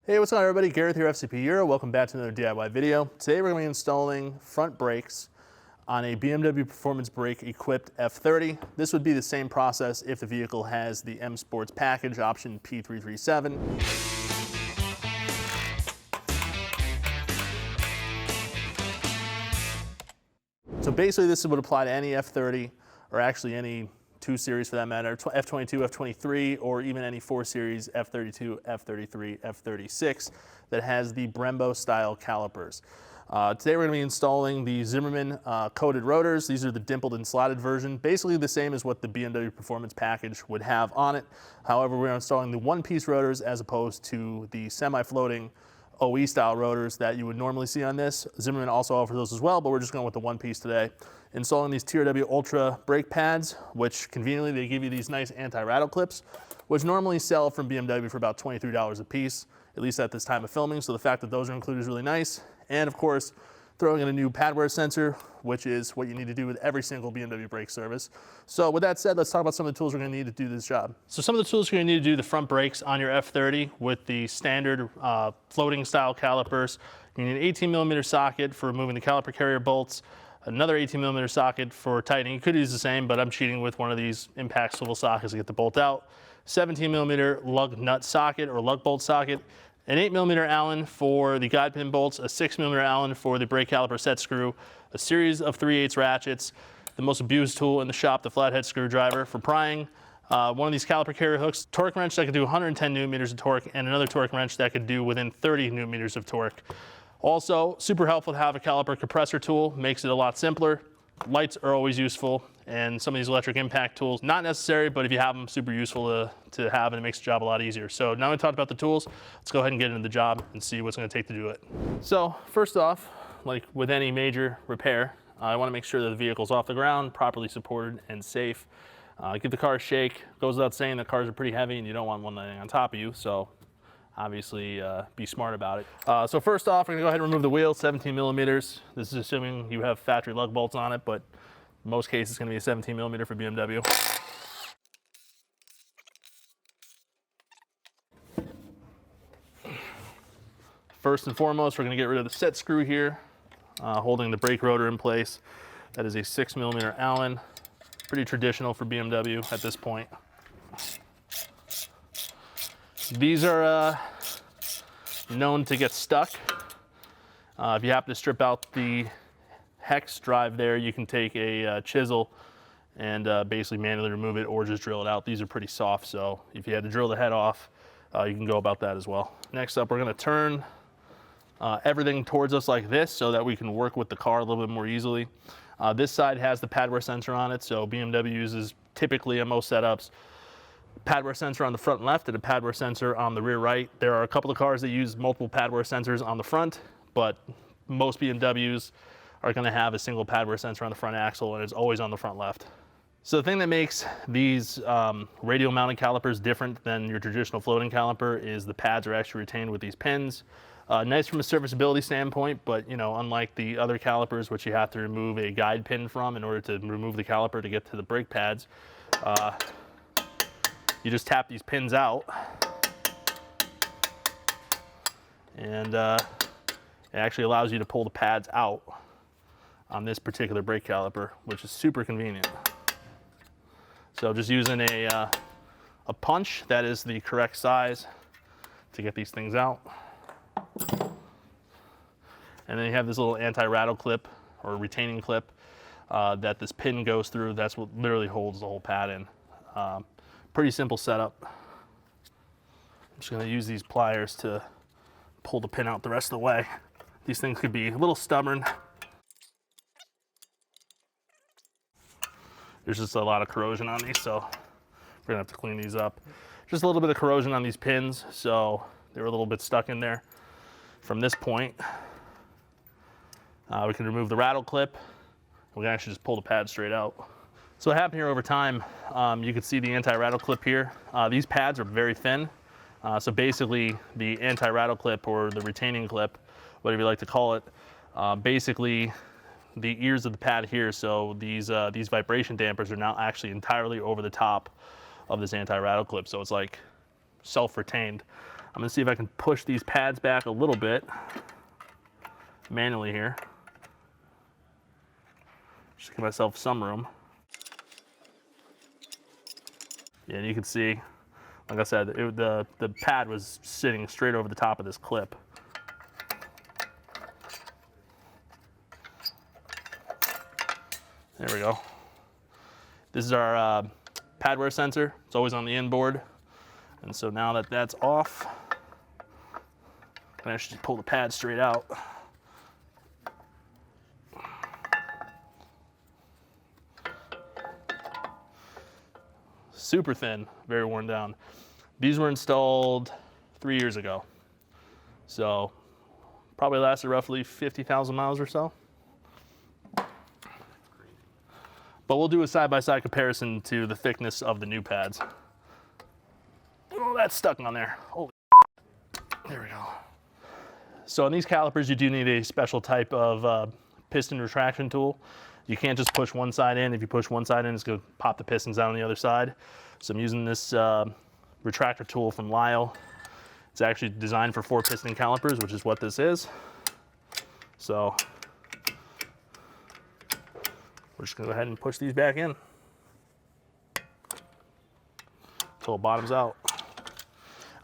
Hey, what's going on everybody? Gareth here, FCP Euro. Welcome back to another DIY video. Today we're going to be installing front brakes on a BMW Performance Brake equipped F30. This would be the same process if the vehicle has the M-Sports package option P337. So basically this would apply to any F30 or actually any 2 Series for that matter, F22, F23, or even any 4 Series, F32, F33, F36 that has the Brembo style calipers. Today we're going to be installing the Zimmerman coated rotors. These are the dimpled and slotted version, basically the same as what the BMW Performance package would have on it. However, we're installing the one-piece rotors as opposed to the semi-floating OE style rotors that you would normally see on this. Zimmerman also offers those as well, but we're just going with the one piece today. Installing these TRW Ultra brake pads, which conveniently they give you these nice anti-rattle clips, which normally sell from BMW for about $23 a piece, at least at this time of filming. So the fact that those are included is really nice. And of course, throwing in a new pad wear sensor, which is what you need to do with every single BMW brake service. So with that said, let's talk about some of the tools we're going to need to do this job. So some of the tools you're going to need to do the front brakes on your F30 with the standard floating style calipers. You need an 18mm socket for removing the caliper carrier bolts, another 18mm socket for tightening. You could use the same, but I'm cheating with one of these impact swivel sockets to get the bolt out. 17mm lug nut socket or lug bolt socket, an 8mm Allen for the guide pin bolts, a 6mm Allen for the brake caliper set screw, a series of 3/8 ratchets, the most abused tool in the shop, the flathead screwdriver for prying, one of these caliper carrier hooks, torque wrench that could do 110 newton-meters of torque, and another torque wrench that could do within 30 newton-meters of torque. Also, super helpful to have a caliper compressor tool, makes it a lot simpler. Lights are always useful, and some of these electric impact tools, not necessary, but if you have them, super useful to have, and it makes the job a lot easier. So now we talked about the tools, let's go ahead and get into the job and see what's going to take to do it. So first off, like with any major repair, I want to make sure that the vehicle's off the ground, properly supported and safe. Give the car a shake. Goes without saying that cars are pretty heavy and you don't want one laying on top of you, so obviously be smart about it. So first off, we're going to go ahead and remove the wheel, 17mm. This is assuming you have factory lug bolts on it, but in most cases it's going to be a 17mm for BMW. First and foremost, we're going to get rid of the set screw here, holding the brake rotor in place. That is a 6mm Allen, pretty traditional for BMW at this point. These are known to get stuck. If you happen to strip out the hex drive there, you can take a chisel and basically manually remove it or just drill it out. These are pretty soft, so if you had to drill the head off, you can go about that as well. Next up, we're going to turn everything towards us like this so that we can work with the car a little bit more easily. This side has the pad wear sensor on it, so BMW uses typically in most setups pad wear sensor on the front left and a pad wear sensor on the rear right. There are a couple of cars that use multiple pad wear sensors on the front, but most BMWs are going to have a single pad wear sensor on the front axle, and it's always on the front left. So the thing that makes these radial mounted calipers different than your traditional floating caliper is the pads are actually retained with these pins. Nice from a serviceability standpoint, but you know, unlike the other calipers, which you have to remove a guide pin from in order to remove the caliper to get to the brake pads, you just tap these pins out, and it actually allows you to pull the pads out on this particular brake caliper, which is super convenient. So just using a punch that is the correct size to get these things out. And then you have this little anti-rattle clip or retaining clip that this pin goes through. That's what literally holds the whole pad in. Pretty simple setup. I'm just going to use these pliers to pull the pin out the rest of the way. These things could be a little stubborn. There's just a lot of corrosion on these, so we're going to have to clean these up. Just a little bit of corrosion on these pins, so they were a little bit stuck in there. From this point, we can remove the rattle clip. We can actually just pull the pad straight out. So what happened here over time, you can see the anti-rattle clip here. These pads are very thin. So basically the anti-rattle clip or the retaining clip, whatever you like to call it, basically the ears of the pad here, so these vibration dampers are now actually entirely over the top of this anti-rattle clip. So it's like self-retained. I'm gonna see if I can push these pads back a little bit manually here. Just give myself some room. Yeah, and you can see, like I said, the pad was sitting straight over the top of this clip. There we go. This is our pad wear sensor. It's always on the inboard. And so now that that's off, I can actually just pull the pad straight out. Super thin, very worn down. These were installed 3 years ago. So probably lasted roughly 50,000 miles or so. But we'll do a side-by-side comparison to the thickness of the new pads. Oh, that's stuck on there. Holy, there we go. So on these calipers, you do need a special type of piston retraction tool. You can't just push one side in. If you push one side in, it's gonna pop the pistons out on the other side. So I'm using this retractor tool from Lyle. It's actually designed for 4 piston calipers, which is what this is. So we're just gonna go ahead and push these back in until it bottoms out.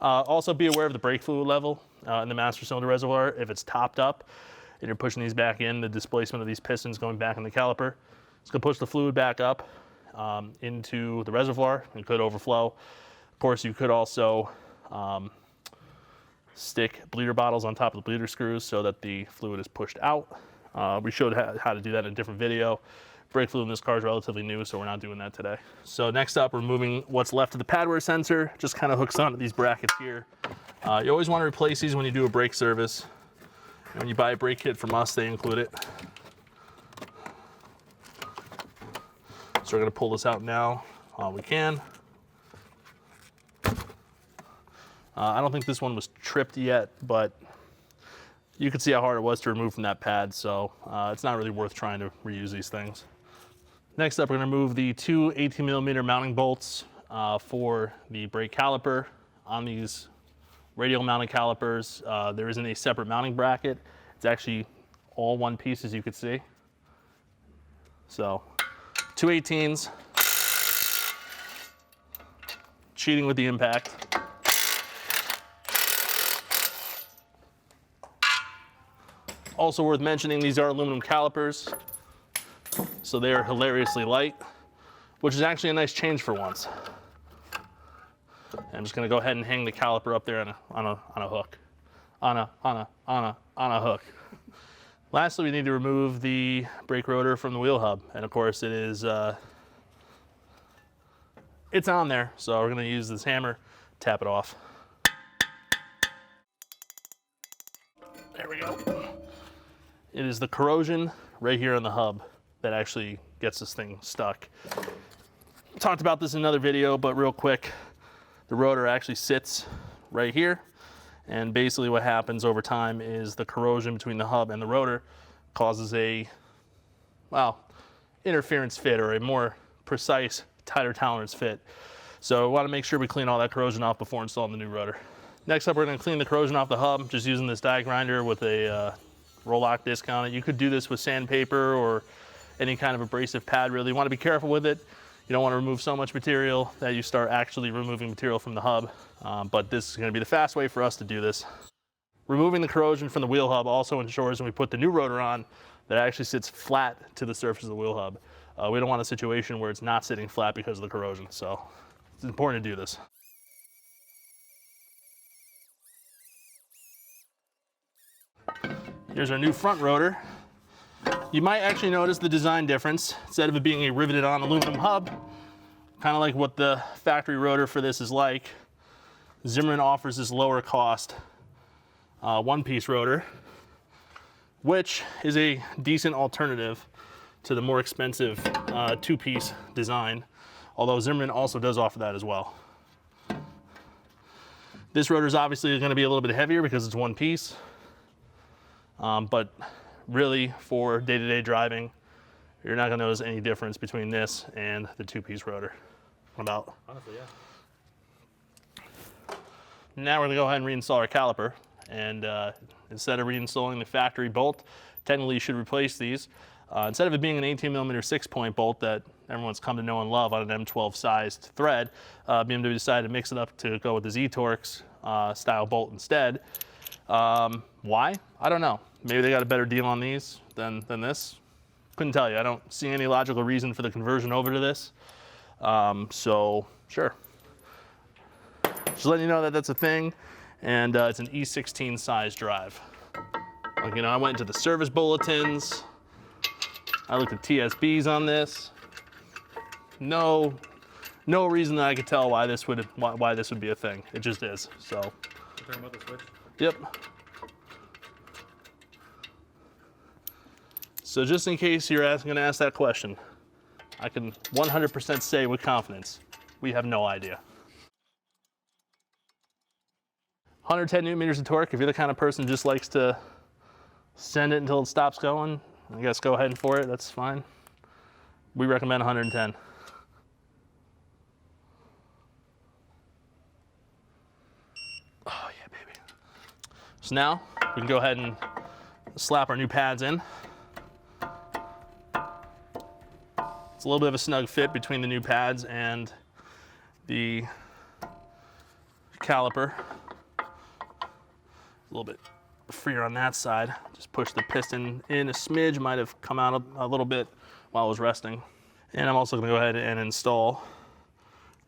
Also be aware of the brake fluid level in the master cylinder reservoir. If it's topped up and you're pushing these back in, the displacement of these pistons going back in the caliper, it's gonna push the fluid back up into the reservoir. It could overflow. Of course, you could also stick bleeder bottles on top of the bleeder screws so that the fluid is pushed out. We showed how to do that in a different video. Brake fluid in this car is relatively new, so we're not doing that today. So next up, we're removing what's left of the pad wear sensor. Just kind of hooks onto these brackets here. You always want to replace these when you do a brake service. And when you buy a brake kit from us, they include it. So we're going to pull this out now while we can. I don't think this one was tripped yet, but you can see how hard it was to remove from that pad, so it's not really worth trying to reuse these things. Next up, we're going to remove the 2 18mm mounting bolts for the brake caliper. On these radial mounting calipers, there isn't a separate mounting bracket. It's actually all one piece, as you can see. So 2 18s, cheating with the impact. Also worth mentioning, these are aluminum calipers, so they are hilariously light, which is actually a nice change for once. I'm just going to go ahead and hang the caliper up there on a hook, on a hook. Lastly, we need to remove the brake rotor from the wheel hub, and of course it is it's on there, so we're going to use this hammer, tap it off. There we go. It is the corrosion right here on the hub that actually gets this thing stuck. Talked about this in another video, but real quick, the rotor actually sits right here. And basically what happens over time is the corrosion between the hub and the rotor causes a, well, interference fit, or a more precise, tighter tolerance fit. So we want to make sure we clean all that corrosion off before installing the new rotor. Next up, we're going to clean the corrosion off the hub, just using this die grinder with a roll-lock disc on it. You could do this with sandpaper or any kind of abrasive pad, really. You want to be careful with it. You don't want to remove so much material that you start actually removing material from the hub, but this is going to be the fast way for us to do this. Removing the corrosion from the wheel hub also ensures when we put the new rotor on that it actually sits flat to the surface of the wheel hub. We don't want a situation where it's not sitting flat because of the corrosion, so it's important to do this. Here's our new front rotor. You might actually notice the design difference. Instead of it being a riveted on aluminum hub, kind of like what the factory rotor for this is like, Zimmerman offers this lower cost one-piece rotor, which is a decent alternative to the more expensive two-piece design, although Zimmerman also does offer that as well. This rotor is obviously going to be a little bit heavier because it's one piece. But really, for day-to-day driving, you're not going to notice any difference between this and the two-piece rotor. What about? Honestly, yeah. Now we're gonna go ahead and reinstall our caliper. And instead of reinstalling the factory bolt, technically you should replace these. Instead of it being an 18mm 6-point bolt that everyone's come to know and love on an M12 sized thread, BMW decided to mix it up to go with the Z-Torx style bolt instead. Why? I don't know. Maybe they got a better deal on these than this. Couldn't tell you. I don't see any logical reason for the conversion over to this. So sure. Just letting you know that that's a thing, and it's an E16 size drive. Like, you know, I went into the service bulletins. I looked at TSBs on this. No reason that I could tell why this would be a thing. It just is. So. You're talking about the switch? Yep. So just in case you're going to ask that question, I can 100% say with confidence, we have no idea. 110 Newton meters of torque. If you're the kind of person who just likes to send it until it stops going, I guess go ahead and for it, that's fine. We recommend 110. Oh yeah, baby. So now we can go ahead and slap our new pads in. It's a little bit of a snug fit between the new pads and the caliper. A little bit freer on that side. Just push the piston in a smidge, might have come out a little bit while I was resting. And I'm also gonna go ahead and install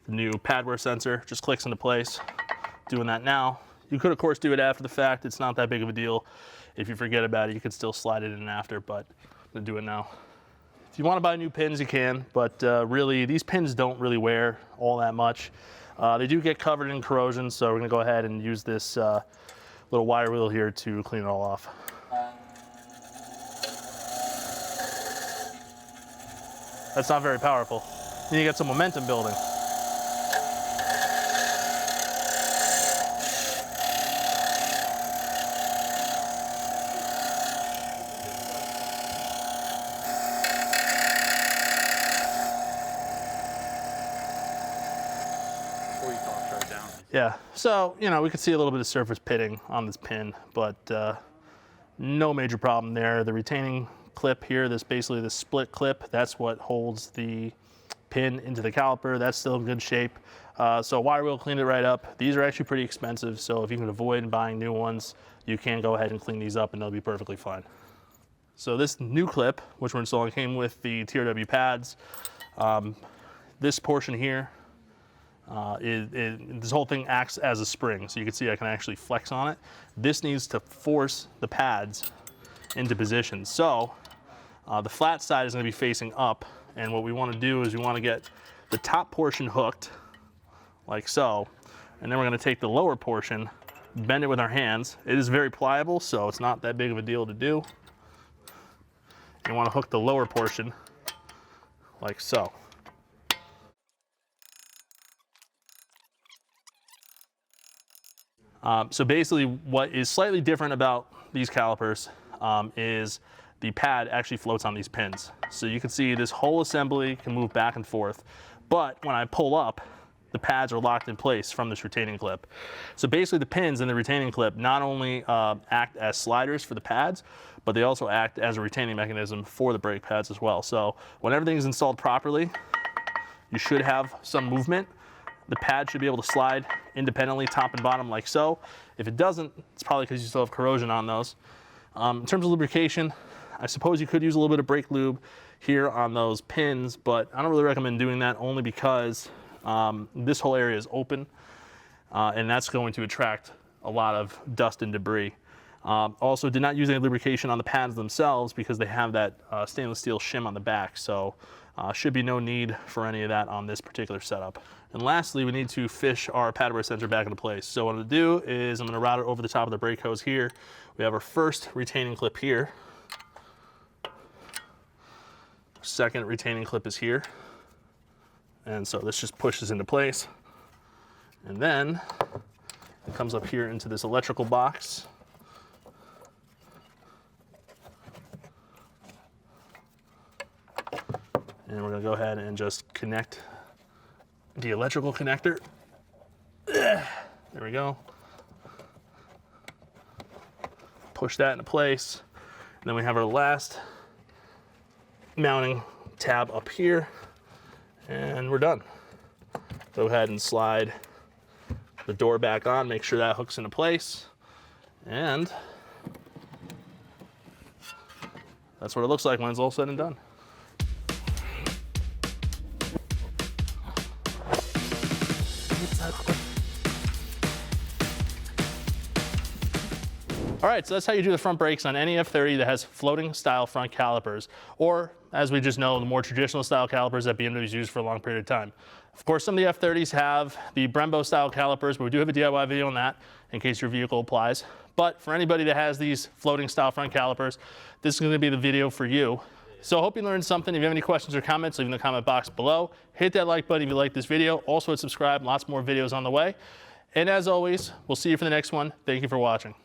the new pad wear sensor. Just clicks into place. Doing that now. You could of course do it after the fact. It's not that big of a deal. If you forget about it, you could still slide it in after, but I'm gonna do it now. If you wanna buy new pins, you can, but really, these pins don't really wear all that much. They do get covered in corrosion, so we're gonna go ahead and use this little wire wheel here to clean it all off. That's not very powerful. You need to get some momentum building. Yeah, so, you know, we could see a little bit of surface pitting on this pin, but no major problem there. The retaining clip here, basically the split clip, that's what holds the pin into the caliper. That's still in good shape. So wire wheel cleaned it right up. These are actually pretty expensive, so if you can avoid buying new ones, you can go ahead and clean these up and they'll be perfectly fine. So this new clip, which we're installing, came with the TRW pads. This portion here, this whole thing acts as a spring, so you can see I can actually flex on it. This needs to force the pads into position. So the flat side is going to be facing up, and what we want to do is we want to get the top portion hooked, like so, and then we're going to take the lower portion, bend it with our hands. It is very pliable, so it's not that big of a deal to do. You want to hook the lower portion, like so. So basically what is slightly different about these calipers is the pad actually floats on these pins. So you can see this whole assembly can move back and forth, but when I pull up, the pads are locked in place from this retaining clip. So basically the pins in the retaining clip not only act as sliders for the pads, but they also act as a retaining mechanism for the brake pads as well. So when everything's installed properly, you should have some movement. The pad should be able to slide independently, top and bottom, like so. If it doesn't, it's probably because you still have corrosion on those. In terms of lubrication, I suppose you could use a little bit of brake lube here on those pins, but I don't really recommend doing that only because this whole area is open, and that's going to attract a lot of dust and debris. Also, did not use any lubrication on the pads themselves because they have that stainless steel shim on the back, so should be no need for any of that on this particular setup. And lastly, we need to fish our pad wear sensor back into place. So what I'm gonna do is I'm gonna route it over the top of the brake hose here. We have our first retaining clip here. Second retaining clip is here. And so this just pushes into place. And then it comes up here into this electrical box. And we're gonna go ahead and just connect the electrical connector. There we go. push that into place. And then we have our last mounting tab up here, and we're done. Go ahead and slide the door back on, make sure that hooks into place, and that's what it looks like when it's all said and done. All right, so that's how you do the front brakes on any F30 that has floating style front calipers, or as we just know, the more traditional style calipers that BMW's used for a long period of time. Of course, some of the F30s have the Brembo style calipers, but we do have a DIY video on that in case your vehicle applies. But for anybody that has these floating style front calipers, this is going to be the video for you. So I hope you learned something. If you have any questions or comments, leave in the comment box below. Hit that like button if you like this video. Also hit subscribe, lots more videos on the way. And as always, we'll see you for the next one. Thank you for watching.